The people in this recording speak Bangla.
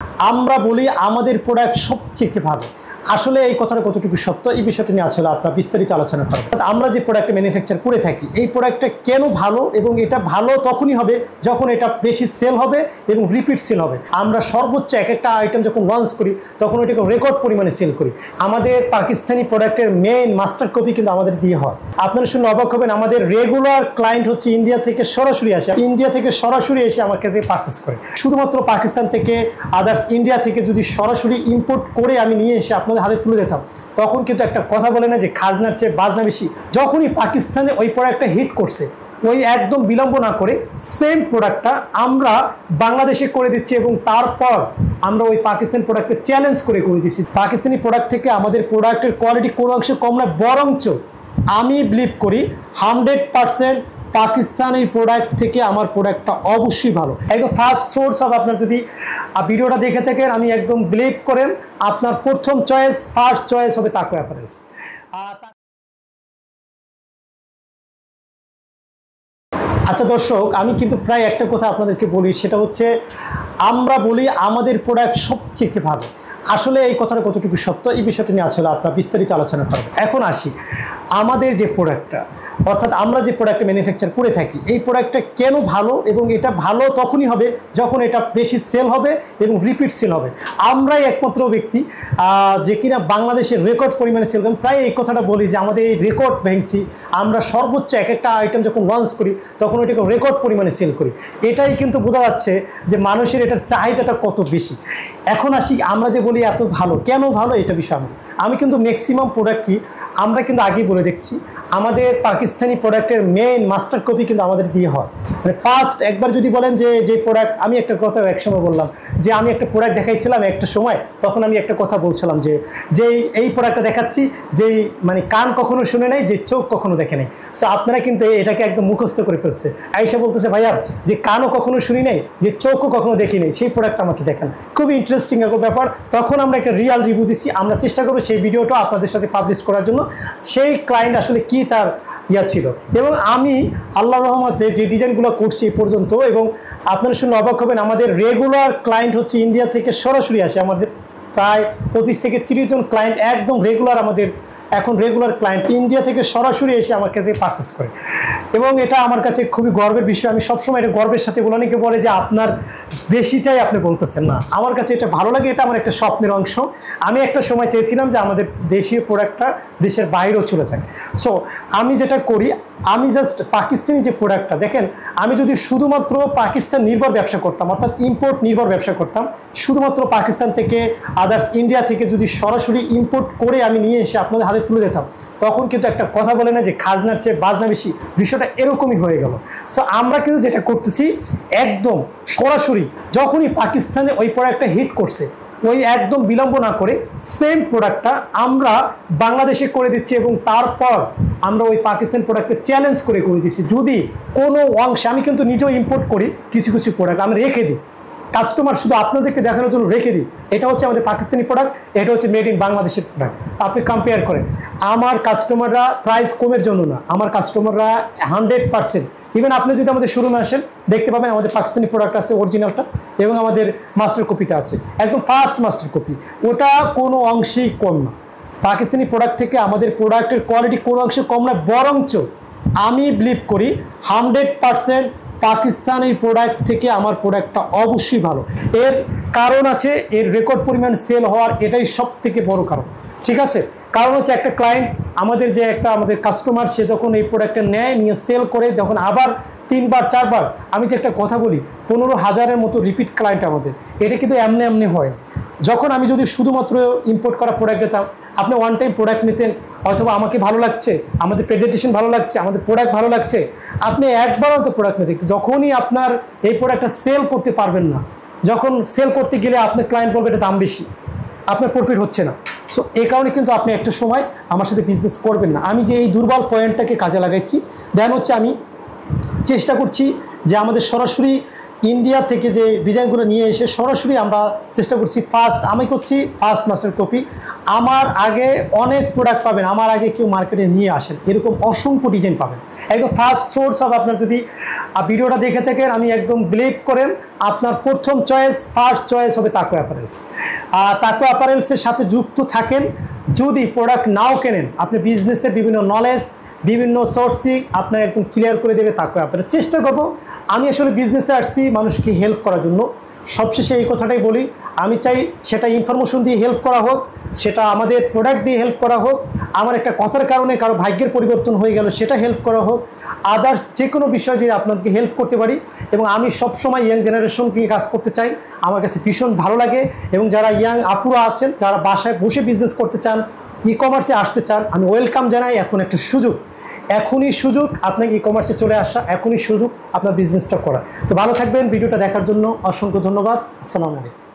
আমরা বলি আমাদের প্রোডাক্ট সবচেয়ে ভালো। আসলে এই কথাটা কতটুকু সত্য এই বিষয়টা নিয়ে আসলে আপনারা বিস্তারিত আলোচনা করব। আমরা যে প্রোডাক্টটা ম্যানুফ্যাকচার করে থাকি এই প্রোডাক্টটা কেন ভালো এবং এটা ভালো তখনই হবে যখন এটা বেশি সেল হবে এবং রিপিট সেল হবে। আমরা সর্বোচ্চ একটা আইটেম যখন লঞ্চ করি তখন ওইটাকে রেকর্ড পরিমাণে সেল করি। আমাদের পাকিস্তানি প্রোডাক্টের মেইন মাস্টার কপি কিন্তু আমাদের দিয়ে হয়। আপনারা শুনে অবাক হবেন, আমাদের রেগুলার ক্লায়েন্ট হচ্ছে ইন্ডিয়া থেকে সরাসরি আসে, ইন্ডিয়া থেকে সরাসরি এসে আমার কাছে পারচেস করে। শুধুমাত্র পাকিস্তান থেকে আদার্স ইন্ডিয়া থেকে যদি সরাসরি ইম্পোর্ট করে আমি নিয়ে এসে আপনাদের হাতে তুলে দিতাম তখন কিন্তু একটা কথা বলে না যে খাজনার চেয়ে বাজনা বেশি। যখনই পাকিস্তানে ওই প্রোডাক্টটা হিট করছে ওই একদম বিলম্ব না করে সেম প্রোডাক্টটা আমরা বাংলাদেশে করে দিচ্ছি এবং তারপর আমরা ওই পাকিস্তানি প্রোডাক্টকে চ্যালেঞ্জ করে দিচ্ছি। পাকিস্তানি প্রোডাক্ট থেকে আমাদের প্রোডাক্টের কোয়ালিটি কোনো অংশে কম না, বরঞ্চ আমি বিলিভ করি 100% পাকিস্তানি প্রোডাক্ট থেকে আমার প্রোডাক্টটা অবশ্যই ভালো। একদম ফার্স্ট সোর্স অফ আপনার যদি ভিডিওটা দেখে থাকেন আমি একদম বিলিভ করেন আপনার প্রথম চয়েস ফার্স্ট চয়েস হবে তাকওয়া অ্যাপারেলস। আচ্ছা দর্শক, আমি কিন্তু প্রায় একটা কথা আপনাদেরকে বলি, সেটা হচ্ছে আমরা বলি আমাদের প্রোডাক্ট সবচেয়ে ভালো। আসলে এই কথাটা কতটুকু সত্য এই বিষয়টা নিয়ে আসলে আপনারা বিস্তারিত আলোচনা করব। এখন আসি আমাদের যে প্রোডাক্টটা, অর্থাৎ আমরা যে প্রোডাক্টটা ম্যানুফ্যাকচার করে থাকি এই প্রোডাক্টটা কেন ভালো এবং এটা ভালো তখনই হবে যখন এটা বেশি সেল হবে এবং রিপিট সেল হবে। আমরাই একমাত্র ব্যক্তি যে কিনা বাংলাদেশের রেকর্ড পরিমাণে সেল করেন। প্রায় এই কথাটা বলি যে আমাদের এই রেকর্ড ভেঙছি, আমরা সর্বোচ্চ একটা আইটেম যখন লঞ্চ করি তখন ওইটাকে রেকর্ড পরিমাণে সেল করি। এটাই কিন্তু বোঝা যাচ্ছে যে মানুষের এটার চাহিদাটা কত বেশি। এখন আসি আমরা যে বলি এত ভালো, কেন ভালো এটা বিষয় আমি কিন্তু ম্যাক্সিমাম প্রোডাক্টই আমরা কিন্তু আগেই বলে দেখছি আমাদের পাকিস্তানি প্রোডাক্টের মেইন মাস্টার কপি কিন্তু আমাদের দিয়ে হয়। মানে ফার্স্ট একবার যদি বলেন যে প্রোডাক্ট, আমি একটা কথা একসময় বললাম যে আমি একটা প্রোডাক্ট দেখাইছিলাম একটা সময়, তখন আমি একটা কথা বলছিলাম যে এই প্রোডাক্টটা দেখাচ্ছি যেই মানে কান কখনো শুনে নাই, যে চোখ কখনো দেখে নাই। সো আপনারা কিন্তু এটাকে একদম মুখস্থ করে ফেলছে। আয়েশা বলতেছে ভাইয়া যে কানও কখনো শুনি নাই, যে চোখও কখনো দেখি নাই, সেই প্রোডাক্টটা আমাকে দেখান। খুবই ইন্টারেস্টিং একটা ব্যাপার। তখন আমরা একটা রিয়াল রিভিউ দিচ্ছি, আমরা চেষ্টা করবো সেই ভিডিওটা আপনাদের সাথে পাবলিশ করার জন্য সেই ক্লায়েন্ট আসলে কি তার ছিল। এবং আমি আল্লাহর রহমতে যে ডিজাইনগুলো করছি এ পর্যন্ত, এবং আপনারা শুনে অবাক হবেন, আমাদের রেগুলার ক্লায়েন্ট হচ্ছে ইন্ডিয়া থেকে সরাসরি আসে। আমাদের প্রায় 25 থেকে 30 জন ক্লায়েন্ট একদম রেগুলার, আমাদের এখন রেগুলার ক্লায়েন্ট ইন্ডিয়া থেকে সরাসরি এসে আমার কাছে পারচেস করে। এবং এটা আমার কাছে খুবই গর্বের বিষয়। আমি সবসময় এটা গর্বের সাথে বলি, অনেকে বলে যে আপনার বেশিটাই আপনি বলতেছেন না, আমার কাছে এটা ভালো লাগে, এটা আমার একটা স্বপ্নের অংশ। আমি একটা সময় চেয়েছিলাম যে আমাদের দেশীয় প্রোডাক্টটা দেশের বাইরেও চলে যায়। সো আমি যেটা করি, আমি জাস্ট পাকিস্তানি যে প্রোডাক্টটা দেখেন, আমি যদি শুধুমাত্র পাকিস্তান নির্ভর ব্যবসা করতাম, অর্থাৎ ইম্পোর্ট নির্ভর ব্যবসা করতাম, শুধুমাত্র পাকিস্তান থেকে আদার্স ইন্ডিয়া থেকে যদি সরাসরি ইম্পোর্ট করে আমি নিয়ে এসে আপনাদের হাতে তুলে দিতাম তখন কিন্তু একটা কথা বলে না যে খাজনার চেয়ে বাজনা বেশি। বিষয়টা এরকমই হয়ে গেল। সো আমরা কিন্তু যেটা করতেছি একদম সরাসরি যখনই পাকিস্তানে ওই প্রোডাক্টটা হিট করছে ওই একদম বিলম্ব না করে সেম প্রোডাক্টটা আমরা বাংলাদেশে করে দিচ্ছি এবং তারপর আমরা ওই পাকিস্তান প্রোডাক্টকে চ্যালেঞ্জ করে দিচ্ছি। যদি কোনো অংশে, আমি কিন্তু নিজেও ইম্পোর্ট করি কিছু কিছু প্রোডাক্ট আমি রেখে দিই, কাস্টমার শুধু আপনাদেরকে দেখানোর জন্য রেখে দিই, এটা হচ্ছে আমাদের পাকিস্তানি প্রোডাক্ট, এটা হচ্ছে মেড ইন বাংলাদেশের প্রোডাক্ট। আপনি কম্পেয়ার করেন, আমার কাস্টমাররা প্রাইস কমের জন্য না, আমার কাস্টমাররা 100%, ইভেন আপনি যদি আমাদের শোরুমে আসেন দেখতে পাবেন আমাদের পাকিস্তানি প্রোডাক্ট আছে অরিজিনালটা, এবং আমাদের মাস্টার কপিটা আছে একদম ফার্স্ট মাস্টার কপি, ওটা কোনো অংশেই কম না। পাকিস্তানি প্রোডাক্ট থেকে আমাদের প্রোডাক্টের কোয়ালিটি কোনো অংশে কম না, বরঞ্চ আমি বিলিভ করি 100% পাকিস্তানি প্রোডাক্ট থেকে আমার প্রোডাক্টটা অবশ্যই ভালো। এর কারণ আছে, এর রেকর্ড পরিমাণ সেল হওয়ার, এটাই সব থেকে বড় কারণ। ঠিক আছে, কারণ হচ্ছে একটা ক্লায়েন্ট আমাদের কাস্টমার, সে যখন এই প্রোডাক্টটা নেয়, নিয়ে সেল করে, যখন আবার 3বার 4বার, আমি যে একটা কথা বলি 15,000-এর মতো রিপিট ক্লায়েন্ট আমাদের, এটা কিন্তু এমনি হয়। যখন আমি যদি শুধুমাত্র ইম্পোর্ট করা প্রোডাক্ট দিতাম, আপনি ওয়ান টাইম প্রোডাক্ট নিতেন, অথবা আমাকে ভালো লাগছে, আমাদের প্রেজেন্টেশন ভালো লাগছে, আমাদের প্রোডাক্ট ভালো লাগছে, আপনি একবারও তো প্রোডাক্ট নিতে। যখনই আপনার এই প্রোডাক্টটা সেল করতে পারবেন না, যখন সেল করতে গেলে আপনার ক্লায়েন্ট বলবে এটা দাম বেশি, আপনার প্রফিট হচ্ছে না, সো এই কারণে কিন্তু আপনি একটা সময় আমার সাথে বিজনেস করবেন না। আমি যে এই দুর্বল পয়েন্টটাকে কাজে লাগাইছি, দেন হচ্ছে আমি চেষ্টা করছি যে আমাদের সরাসরি ইন্ডিয়া থেকে যে ডিজাইনগুলো নিয়ে এসে সরাসরি আমরা চেষ্টা করছি আমি করছি ফার্স্ট মাস্টার কপি। আমার আগে অনেক প্রোডাক্ট পাবেন, আমার আগে কেউ মার্কেটে নিয়ে আসেন, এরকম অসংখ্য ডিজাইন পাবেন। একদম ফার্স্ট সোর্স হবে। আপনার যদি ভিডিওটা দেখে থাকেন, আমি একদম বিলিভ করেন আপনার প্রথম চয়েস, ফার্স্ট চয়েস হবে তাকো অ্যাপারেলস। আর তাকো অ্যাপারেলসের সাথে যুক্ত থাকেন। যদি প্রোডাক্ট নাও কেনেন, আপনি বিজনেসের বিভিন্ন নলেজ, বিভিন্ন সোর্সিং আপনার একদম ক্লিয়ার করে দেবে তাকো অ্যাপারেলস। চেষ্টা করবো, আমি আসলে বিজনেসে আসছি মানুষকে হেল্প করার জন্য। সবশেষে এই কথাটাই বলি, আমি চাই সেটা ইনফরমেশন দিয়ে হেল্প করা হোক, সেটা আমাদের প্রোডাক্ট দিয়ে হেল্প করা হোক, আমার একটা কথার কারণে কারো ভাগ্যের পরিবর্তন হয়ে গেল সেটা হেল্প করা হোক, আদার্স যে কোনো বিষয় যদি আপনাদেরকে হেল্প করতে পারি। এবং আমি সবসময় ইয়াং জেনারেশনকে কাজ করতে চাই, আমার কাছে ভীষণ ভালো লাগে। এবং যারা ইয়াং আপুরা আছেন, যারা বাসায় বসে বিজনেস করতে চান, ই কমার্সে আসতে চান, আমি ওয়েলকাম জানাই। এখন একটা সুযোগ, এখনই সুযোগ আপনাকে ই কমার্সে চলে আসা, এখনই সুযোগ আপনার বিজনেসটা করা। তো ভালো থাকবেন, ভিডিওটা দেখার জন্য অসংখ্য ধন্যবাদ। আসসালামু আলাইকুম।